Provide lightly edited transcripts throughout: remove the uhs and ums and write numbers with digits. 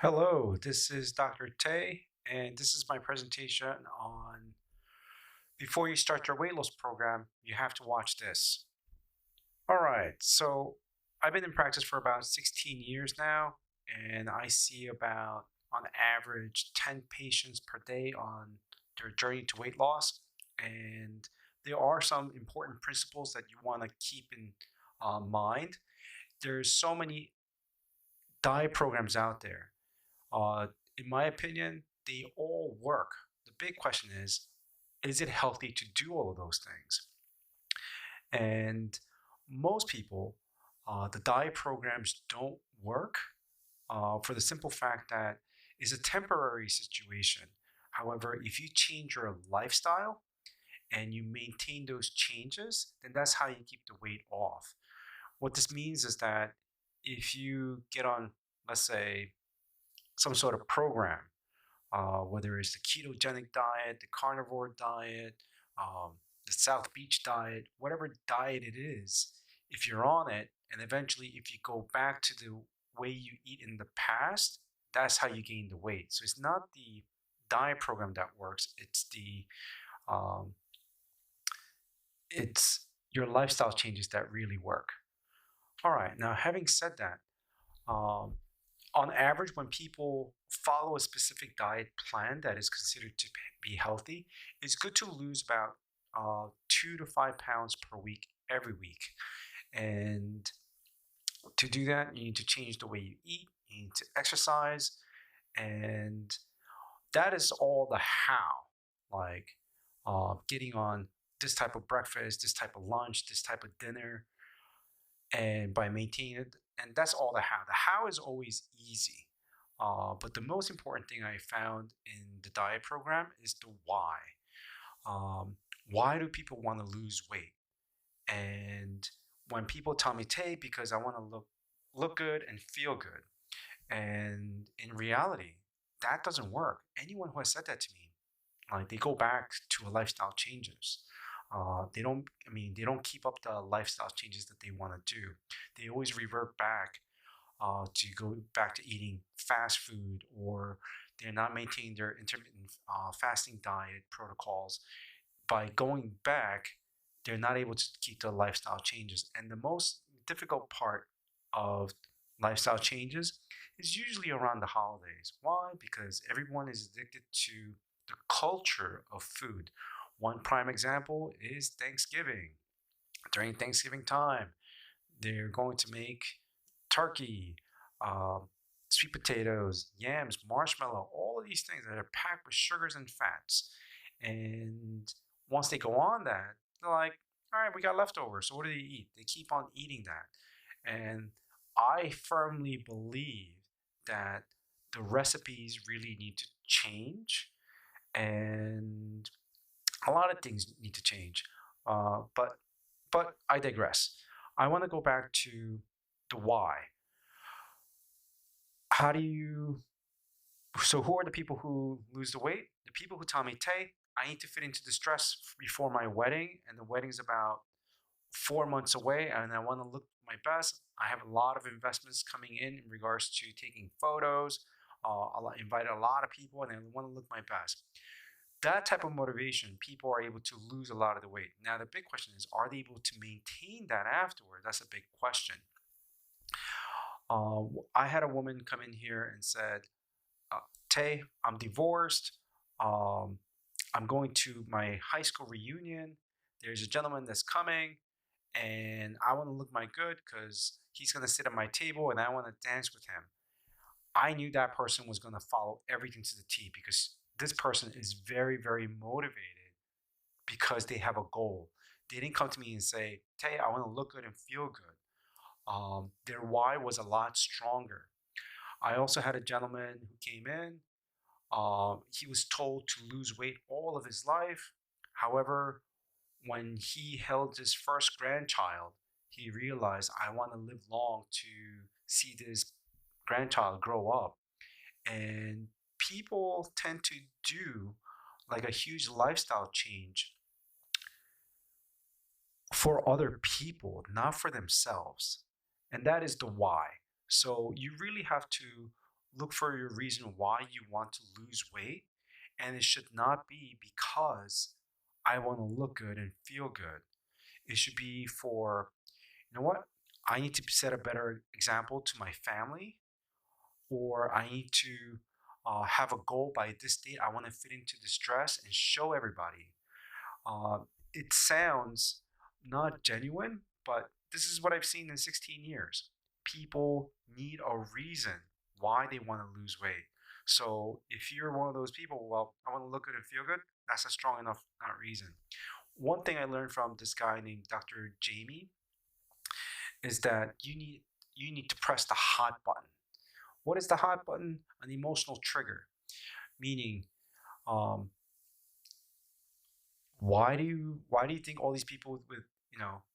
Hello, this is Dr. Tay, and this is my presentation on before you start your weight loss program, you have to watch this. All right, so I've been in practice for about 16 years now, and I see about on average 10 patients per day on their journey to weight loss. And there are some important principles that you want to keep in mind. There's so many diet programs out there. Uh, in my opinion, they all work. The big question is it healthy to do all of those things? And most people, the diet programs don't work for the simple fact that it's a temporary situation. However, if you change your lifestyle and you maintain those changes, then that's how you keep the weight off. What this means is that if you get on, let's say, some sort of program, whether it's the ketogenic diet, the carnivore diet, um, the South Beach diet, whatever diet it is, if you're on it, and eventually if you go back to the way you eat in the past, that's how you gain the weight. So it's not the diet program that works; um, it's your lifestyle changes that really work. All right. Now, having said that, um, on average, when people follow a specific diet plan that is considered to be healthy, it's good to lose about 2 to 5 pounds per week every week. And to do that, you need to change the way you eat, you need to exercise, and that is all the how. Like getting on this type of breakfast, this type of lunch, this type of dinner, and by maintaining it, and that's all the how. The how is always easy, but the most important thing I found in the diet program is the why. Um, why do people want to lose weight? And when people tell me, "Tay, because I want to look good and feel good," and in reality, that doesn't work. Anyone who has said that to me, like they go back to a lifestyle changes. They don't. I mean, they don't keep up the lifestyle changes that they want to do. They always revert back to go back to eating fast food, or they're not maintaining their intermittent fasting diet protocols. By going back, they're not able to keep the lifestyle changes. And the most difficult part of lifestyle changes is usually around the holidays. Why? Because everyone is addicted to the culture of food. One prime example is Thanksgiving. During Thanksgiving time, they're going to make turkey, um, sweet potatoes, yams, marshmallow, all of these things that are packed with sugars and fats. And once they go on that, they're like, all right, we got leftovers. So what do they eat? They keep on eating that. And I firmly believe that the recipes really need to change, and a lot of things need to change. But I digress. I want to go back to the why. How do you? So who are the people who lose the weight? The people who tell me, "Tay, I need to fit into this dress before my wedding, and the wedding's about 4 months away, and I want to look my best. I have a lot of investments coming in regards to taking photos. I'll invite a lot of people, and I want to look my best." That type of motivation, people are able to lose a lot of the weight. Now, the big question is, are they able to maintain that afterward? That's a big question. I had a woman come in here and said, Tay, I'm divorced. Um, I'm going to my high school reunion. There's a gentleman that's coming, and I want to look my good because he's going to sit at my table and I want to dance with him. I knew that person was going to follow everything to the T because this person is very, very motivated because they have a goal. They didn't come to me and say, Tay, I want to look good and feel good. Their why was a lot stronger. I also had a gentleman who came in. He was told to lose weight all of his life. However, when he held his first grandchild, he realized, I want to live long to see this grandchild grow up. And people tend to do like a huge lifestyle change for other people, not for themselves. And that is the why. So you really have to look for your reason why you want to lose weight. And it should not be because I want to look good and feel good. It should be for, you know what? I need to set a better example to my family, or I need to have a goal by this date. I want to fit into this dress and show everybody. Uh, it sounds not genuine, but this is what I've seen in 16 years. People need a reason why they want to lose weight. So if you're one of those people, well, I want to look good and feel good, that's a strong enough reason. One thing I learned from this guy named Dr. Jamie is that you need to press the hot button. What is the hot button? An emotional trigger, meaning um, why do you think all these people with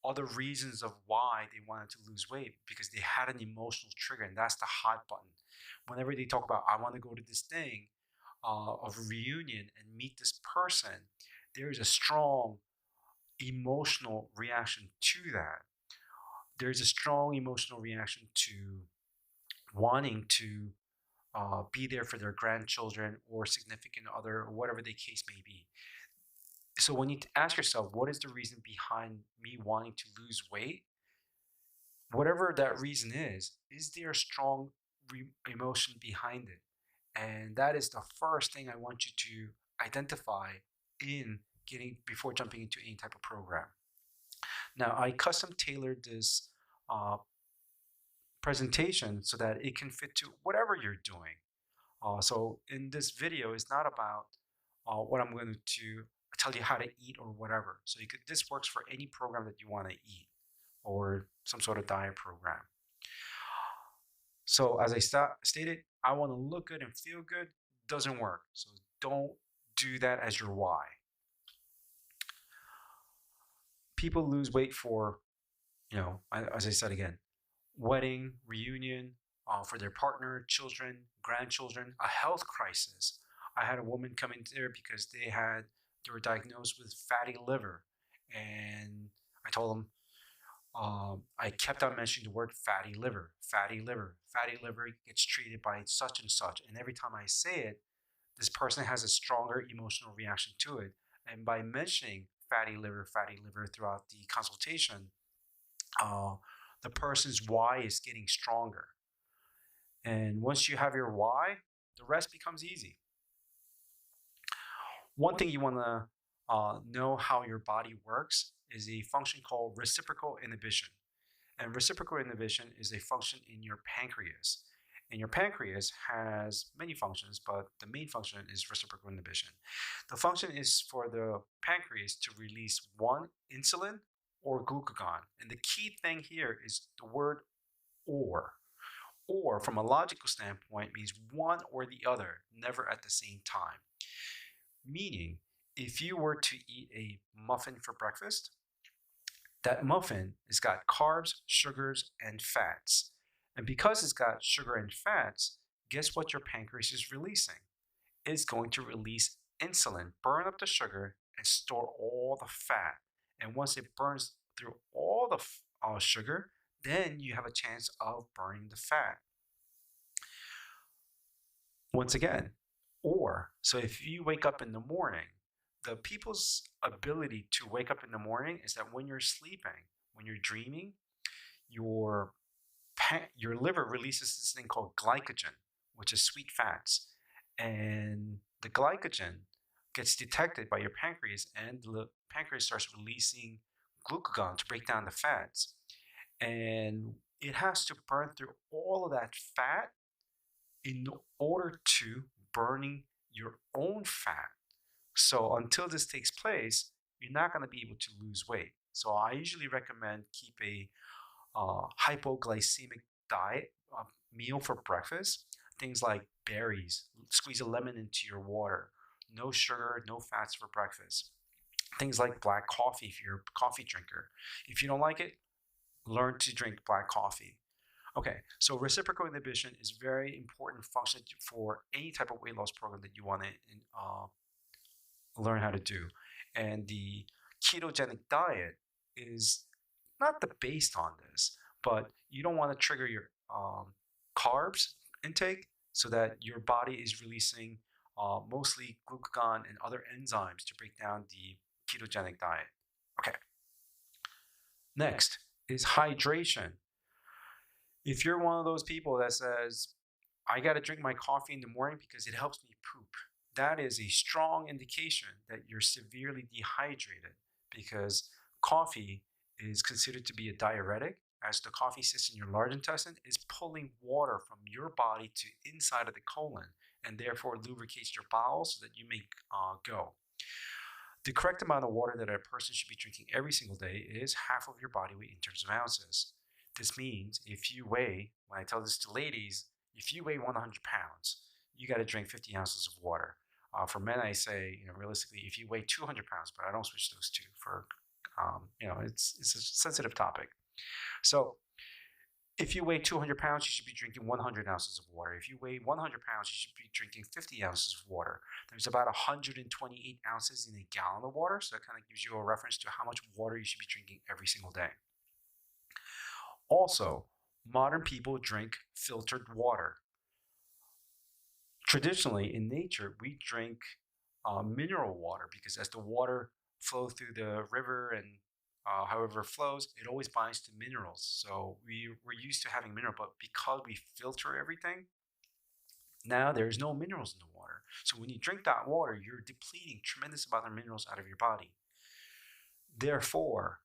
other reasons of why they wanted to lose weight, because they had an emotional trigger, and that's the hot button. Whenever they talk about, I want to go to this thing of reunion and meet this person, there is a strong emotional reaction to that. There's a strong emotional reaction to wanting to be there for their grandchildren or significant other, or whatever the case may be. So when you ask yourself, what is the reason behind me wanting to lose weight? Whatever that reason is there a strong emotion behind it? And that is the first thing I want you to identify in getting before jumping into any type of program. Now, I custom tailored this uh, presentation so that it can fit to whatever you're doing. So in this video, it's not about what I'm going to tell you how to eat or whatever. So this works for any program that you want to eat or some sort of diet program. So as I stated, I want to look good and feel good. Doesn't work. So don't do that as your why. People lose weight for, as I said again, wedding, reunion, for their partner, children, grandchildren, a health crisis. I had a woman come in there because they were diagnosed with fatty liver, and I told them, I kept on mentioning the word fatty liver, fatty liver, fatty liver gets treated by such and such, and every time I say it, this person has a stronger emotional reaction to it. And by mentioning fatty liver throughout the consultation, uh, the person's why is getting stronger. And once you have your why, the rest becomes easy. One thing you want to know how your body works is a function called reciprocal inhibition. And reciprocal inhibition is a function in your pancreas. And your pancreas has many functions, but the main function is reciprocal inhibition. The function is for the pancreas to release one, insulin or glucagon. And the key thing here is the word or. Or, from a logical standpoint, means one or the other, never at the same time. Meaning, if you were to eat a muffin for breakfast, that muffin has got carbs, sugars, and fats. And because it's got sugar and fats, guess what your pancreas is releasing? It's going to release insulin, burn up the sugar, and store all the fat. And once it burns through all the sugar, then you have a chance of burning the fat. Once again, or, so if you wake up in the morning, the people's ability to wake up in the morning is that when you're sleeping, when you're dreaming, your your liver releases this thing called glycogen, which is sweet fats, and the glycogen gets detected by your pancreas, and the pancreas starts releasing glucagon to break down the fats, and it has to burn through all of that fat in order to burning your own fat. So until this takes place, you're not going to be able to lose weight. So I usually recommend keep a hypoglycemic diet meal for breakfast. Things like berries, squeeze a lemon into your water, no sugar, no fats for breakfast. Things like black coffee if you're a coffee drinker. If you don't like it, learn to drink black coffee. Okay, so reciprocal inhibition is very important function for any type of weight loss program that you want to learn how to do. And the ketogenic diet is not the based on this, but you don't want to trigger your carbs intake. so that your body is releasing mostly glucagon and other enzymes to break down the ketogenic diet. Okay, next is hydration. If you're one of those people that says, I got to drink my coffee in the morning because it helps me poop, that is a strong indication that you're severely dehydrated because coffee is considered to be a diuretic, as the coffee sits in your large intestine, is pulling water from your body to inside of the colon and therefore lubricates your bowels so that you may go. The correct amount of water that a person should be drinking every single day is half of your body weight in terms of ounces. This means if you weigh, when I tell this to ladies, if you weigh 100 pounds, you got to drink 50 ounces of water. For men, I say, realistically, if you weigh 200 pounds, but I don't switch those two for, it's a sensitive topic. So if you weigh 200 pounds, you should be drinking 100 ounces of water. If you weigh 100 pounds, you should be drinking 50 ounces of water. There's about 128 ounces in a gallon of water, so that kind of gives you a reference to how much water you should be drinking every single day. Also, modern people drink filtered water. Traditionally, in nature, we drink mineral water because as the water flows through the river and however it flows, it always binds to minerals. So we're used to having mineral, but because we filter everything, now there's no minerals in the water. So when you drink that water, you're depleting tremendous amount of minerals out of your body. Therefore,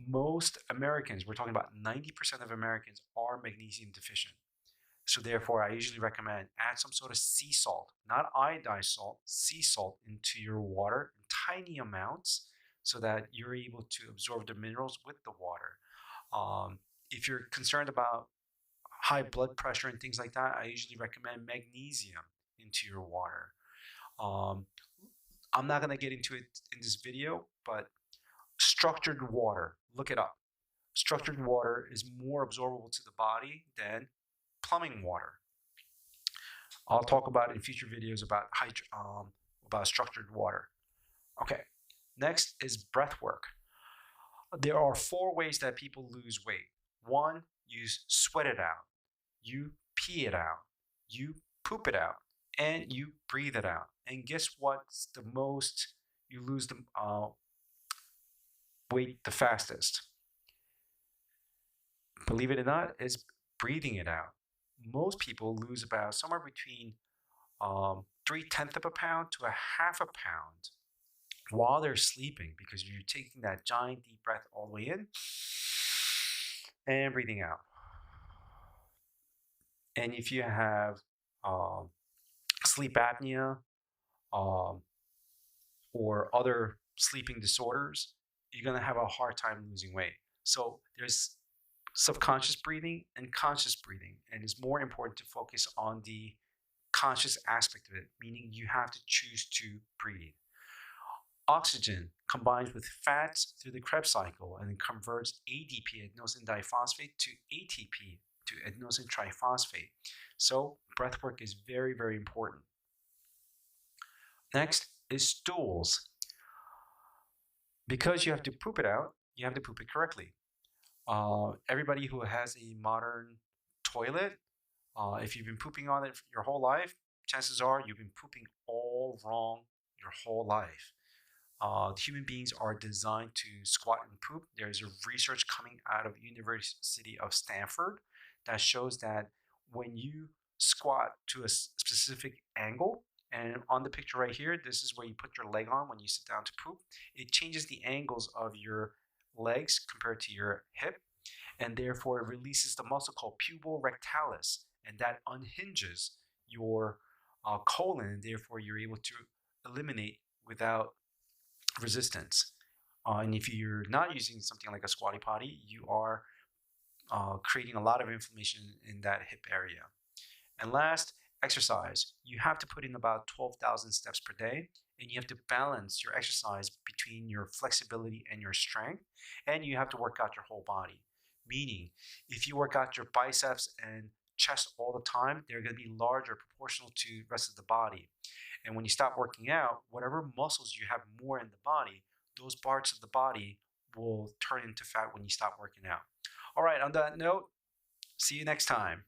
most Americans, we're talking about 90% of Americans, are magnesium deficient. So therefore, I usually recommend add some sort of sea salt, not iodized salt, sea salt into your water in tiny amounts so that you're able to absorb the minerals with the water. If you're concerned about high blood pressure and things like that, I usually recommend magnesium into your water. I'm not going to get into it in this video, but structured water, look it up. Structured water is more absorbable to the body than plumbing water. I'll talk about in future videos about structured water. Okay, next is breath work. There are 4 ways that people lose weight. 1, you sweat it out, you pee it out, you poop it out, and you breathe it out. And guess what's the most you lose the weight the fastest? Believe it or not, it's breathing it out. Most people lose about somewhere between 3/10 of a pound to a half a pound while they're sleeping because you're taking that giant deep breath all the way in and breathing out. And if you have sleep apnea or other sleeping disorders, you're going to have a hard time losing weight. So there's subconscious breathing and conscious breathing, and it's more important to focus on the conscious aspect of it, meaning you have to choose to breathe. Oxygen combines with fats through the Krebs cycle and converts ADP, adenosine diphosphate, to ATP, to adenosine triphosphate. So breath work is very, very important. Next is stools. Because you have to poop it out, you have to poop it correctly. Everybody who has a modern toilet, if you've been pooping on it your whole life, chances are you've been pooping all wrong your whole life. Human beings are designed to squat and poop. There's a research coming out of University of Stanford that shows that when you squat to a specific angle, and on the picture right here, this is where you put your leg on when you sit down to poop, it changes the angles of your legs compared to your hip, and therefore it releases the muscle called pubal rectalis, and that unhinges your colon, and therefore you're able to eliminate without resistance. And if you're not using something like a squatty potty, you are creating a lot of inflammation in that hip area. And last, exercise. You have to put in about 12,000 steps per day, and you have to balance your exercise between your flexibility and your strength, and you have to work out your whole body. Meaning, if you work out your biceps and chest all the time, they're going to be larger proportional to the rest of the body. And when you stop working out, whatever muscles you have more in the body, those parts of the body will turn into fat when you stop working out. All right, on that note, see you next time.